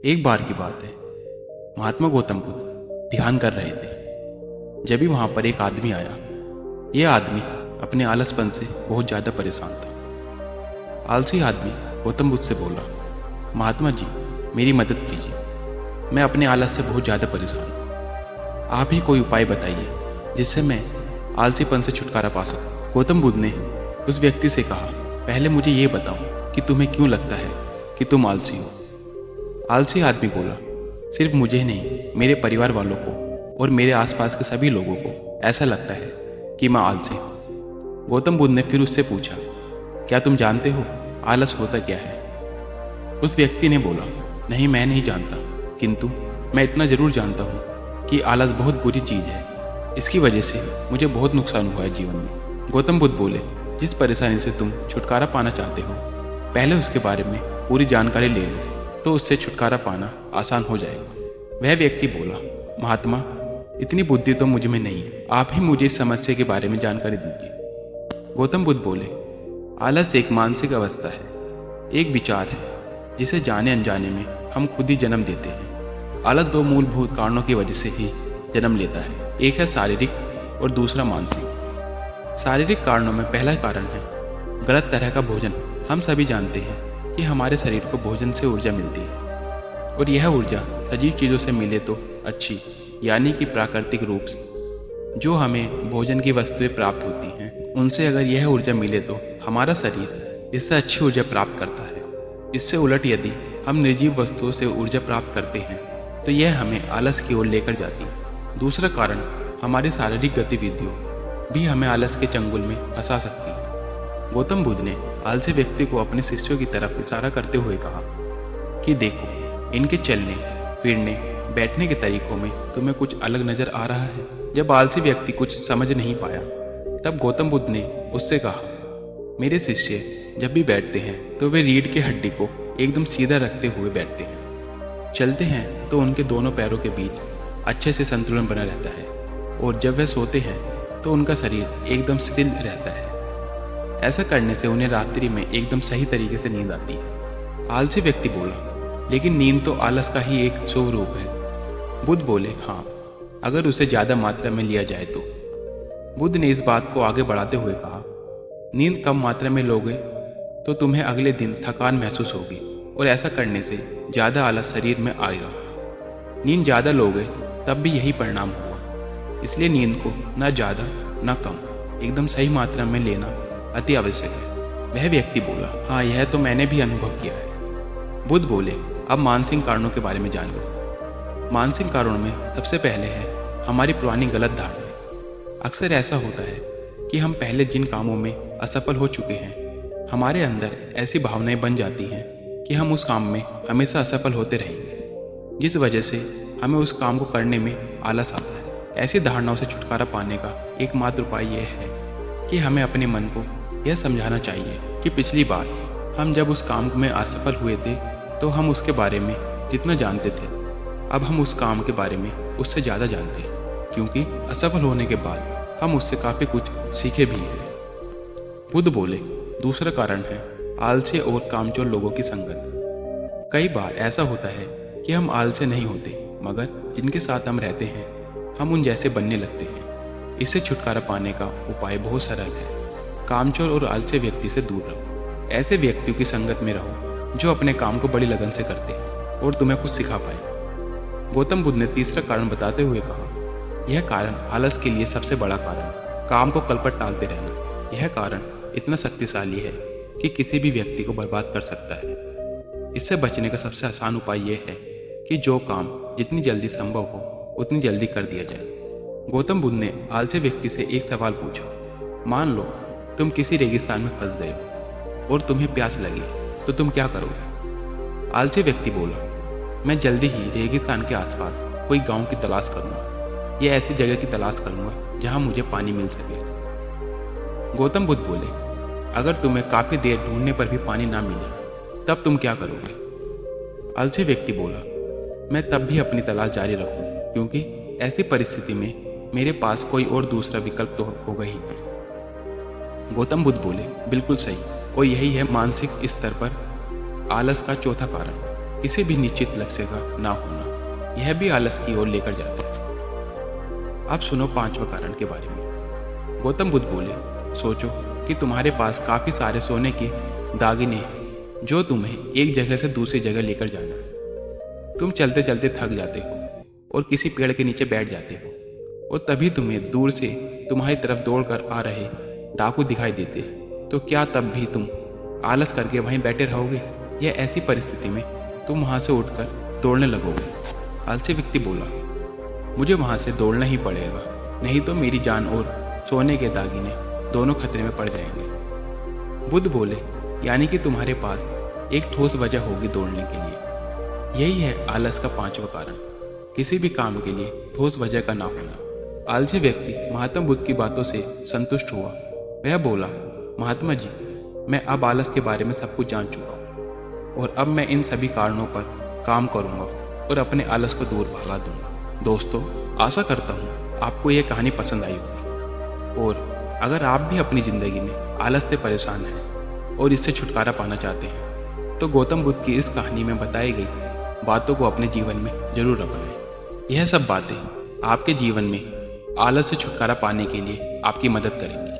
एक बार की बात है, महात्मा गौतम बुद्ध ध्यान कर रहे थे। जब भी वहां पर एक आदमी आया। यह आदमी अपने आलसपन से बहुत ज़्यादा परेशान था। आलसी आदमी गौतम बुद्ध से बोला, महात्मा जी, मेरी मदद कीजिए। मैं अपने आलस से बहुत ज़्यादा परेशान हूँ। आप ही कोई उपाय बताइए जिससे मैं आलसीपन से छुटकारा पा सकूं। गौतम बुद्ध ने उस व्यक्ति से कहा, पहले मुझे ये बताओ कि तुम्हें क्यों लगता है कि तुम आलसी हो। आलसी आदमी बोला, सिर्फ मुझे नहीं, मेरे परिवार वालों को और मेरे आसपास के सभी लोगों को ऐसा लगता है कि मैं आलसी हूँ। गौतम बुद्ध ने फिर उससे पूछा, क्या तुम जानते हो आलस होता क्या है? उस व्यक्ति ने बोला, नहीं, मैं नहीं जानता, किंतु मैं इतना जरूर जानता हूँ कि आलस बहुत बुरी चीज़ है। इसकी वजह से मुझे बहुत नुकसान हुआ है जीवन में। गौतम बुद्ध बोले, जिस परेशानी से तुम छुटकारा पाना चाहते हो, पहले उसके बारे में पूरी जानकारी ले लो, तो उससे छुटकारा पाना आसान हो जाएगा। वह व्यक्ति बोला, महात्मा, इतनी बुद्धि तो मुझ में नहीं, आप ही मुझे इस समस्या के बारे में जानकारी दीजिए। गौतम बुद्ध बोले, आलस एक मानसिक अवस्था है, एक विचार है जिसे जाने अनजाने में हम खुद ही जन्म देते हैं। आलस दो मूलभूत कारणों की वजह से ही जन्म लेता है, एक है शारीरिक और दूसरा मानसिक। शारीरिक कारणों में पहला कारण है गलत तरह का भोजन। हम सभी जानते हैं कि हमारे शरीर को भोजन से ऊर्जा मिलती है, और यह ऊर्जा सजीव चीज़ों से मिले तो अच्छी, यानी कि प्राकृतिक रूप से जो हमें भोजन की वस्तुएं प्राप्त होती हैं, उनसे अगर यह ऊर्जा मिले तो हमारा शरीर इससे अच्छी ऊर्जा प्राप्त करता है। इससे उलट यदि हम निर्जीव वस्तुओं से ऊर्जा प्राप्त करते हैं तो यह हमें आलस की ओर लेकर जाती है। दूसरा कारण, हमारी शारीरिक गतिविधियों भी हमें आलस के चंगुल में फंसा सकती है। गौतम बुद्ध ने आलसी व्यक्ति को अपने शिष्यों की तरफ इशारा करते हुए कहा कि देखो, इनके चलने, फिरने, बैठने के तरीकों में तुम्हें कुछ अलग नजर आ रहा है। जब आलसी व्यक्ति कुछ समझ नहीं पाया, तब गौतम बुद्ध ने उससे कहा, मेरे शिष्य जब भी बैठते हैं तो वे रीढ़ की हड्डी को एकदम सीधा रखते हुए बैठते हैं। चलते हैं तो उनके दोनों पैरों के बीच अच्छे से संतुलन बना रहता है, और जब वे सोते हैं तो उनका शरीर एकदम स्थिर रहता है। ऐसा करने से उन्हें रात्रि में एकदम सही तरीके से नींद आती है। आलसी व्यक्ति बोला, लेकिन नींद तो आलस का ही एक स्वरूप है। बुद्ध बोले, हाँ, अगर उसे ज्यादा मात्रा में लिया जाए तो। बुद्ध ने इस बात को आगे बढ़ाते हुए कहा, नींद कम मात्रा में लोगे तो तुम्हें अगले दिन थकान महसूस होगी, और ऐसा करने से ज्यादा आलस शरीर में आएगा। नींद ज्यादा लोगे तब भी यही परिणाम होगा। इसलिए नींद को न ज्यादा न कम, एकदम सही मात्रा में लेना अति आवश्यक है। वह व्यक्ति बोला, हाँ, यह तो मैंने भी अनुभव किया है। बुद्ध बोले, अब मानसिक कारणों के बारे में जान लो। मानसिक कारणों में सबसे पहले है हमारी पुरानी गलत धारणा। अक्सर ऐसा होता है कि हम पहले जिन कामों में असफल हो चुके हैं, हमारे अंदर ऐसी भावनाएं बन जाती हैं कि हम उस काम में हमेशा असफल होते रहेंगे, जिस वजह से हमें उस काम को करने में आलस आता है। ऐसी धारणाओं से छुटकारा पाने का एकमात्र उपाय यह है कि हमें अपने मन को यह समझाना चाहिए कि पिछली बार हम जब उस काम में असफल हुए थे तो हम उसके बारे में जितना जानते थे, अब हम उस काम के बारे में उससे ज़्यादा जानते हैं, क्योंकि असफल होने के बाद हम उससे काफ़ी कुछ सीखे भी हैं। बुद्ध बोले, दूसरा कारण है आलसी और कामचोर लोगों की संगत। कई बार ऐसा होता है कि हम आलसी नहीं होते, मगर जिनके साथ हम रहते हैं हम उन जैसे बनने लगते हैं। इससे छुटकारा पाने का उपाय बहुत सरल है। कामचोर और आलसी व्यक्ति से दूर रहो। ऐसे व्यक्तियों की संगत में रहो जो अपने काम को बड़ी लगन से करते हैं और तुम्हें कुछ सिखा पाए। गौतम बुद्ध ने तीसरा कारण बताते हुए कहा, यह कारण आलस के लिए सबसे बड़ा कारण, काम को कल पर टालते रहना। यह कारण इतना शक्तिशाली है कि किसी भी व्यक्ति को बर्बाद कर सकता है। इससे बचने का सबसे आसान उपाय यह है कि जो काम जितनी जल्दी संभव हो उतनी जल्दी कर दिया जाए। गौतम बुद्ध ने आलसी व्यक्ति से एक सवाल पूछा, मान लो तुम किसी रेगिस्तान में फंस गए हो और तुम्हें प्यास लगी, तो तुम क्या करोगे? आलसी व्यक्ति बोला, मैं जल्दी ही रेगिस्तान के आसपास कोई गांव की तलाश करूंगा, या ऐसी जगह की तलाश करूंगा जहां मुझे पानी मिल सके। गौतम बुद्ध बोले, अगर तुम्हें काफी देर ढूंढने पर भी पानी ना मिले तब तुम क्या करोगे? आलसी व्यक्ति बोला, मैं तब भी अपनी तलाश जारी रखूंगा, क्योंकि ऐसी परिस्थिति में मेरे पास कोई और दूसरा विकल्प तो होगा ही नहीं। गौतम बुद्ध बोले, बिल्कुल सही, और यही है मानसिक स्तर पर आलस का चौथा कारण। किसी भी निश्चित लक्ष्य का ना होना, यह भी आलस की ओर लेकर जाता है। अब सुनो पांचवा कारण के बारे में। गौतम बुद्ध बोले, सोचो कि तुम्हारे पास काफी सारे सोने के दागिने हैं जो तुम्हें एक जगह से दूसरी जगह लेकर जाना है। तुम चलते चलते थक जाते हो और किसी पेड़ के नीचे बैठ जाते हो, और तभी तुम्हें दूर से तुम्हारी तरफ दौड़कर आ रहे डाकू दिखाई देते हैं। तो क्या तब भी तुम आलस करके वहीं बैठे रहोगे, या ऐसी परिस्थिति में तुम वहां से उठकर दौड़ने लगोगे? आलसी व्यक्ति बोला, मुझे वहां से दौड़ना ही पड़ेगा, नहीं तो मेरी जान और सोने के दागिने दोनों खतरे में पड़ जाएंगे। बुद्ध बोले, यानी कि तुम्हारे पास एक ठोस वजह होगी दौड़ने के लिए। यही है आलस का पांचवा कारण, किसी भी काम के लिए ठोस वजह का ना होना। आलसी व्यक्ति महात्मा बुद्ध की बातों से संतुष्ट हुआ। वह बोला, महात्मा जी, मैं अब आलस के बारे में सब कुछ जान चुका हूँ, और अब मैं इन सभी कारणों पर काम करूंगा और अपने आलस को दूर भगा दूंगा। दोस्तों, आशा करता हूँ आपको यह कहानी पसंद आई होगी, और अगर आप भी अपनी ज़िंदगी में आलस से परेशान हैं और इससे छुटकारा पाना चाहते हैं, तो गौतम बुद्ध की इस कहानी में बताई गई बातों को अपने जीवन में जरूर अपनाएं। यह सब बातें आपके जीवन में आलस से छुटकारा पाने के लिए आपकी मदद करेंगी।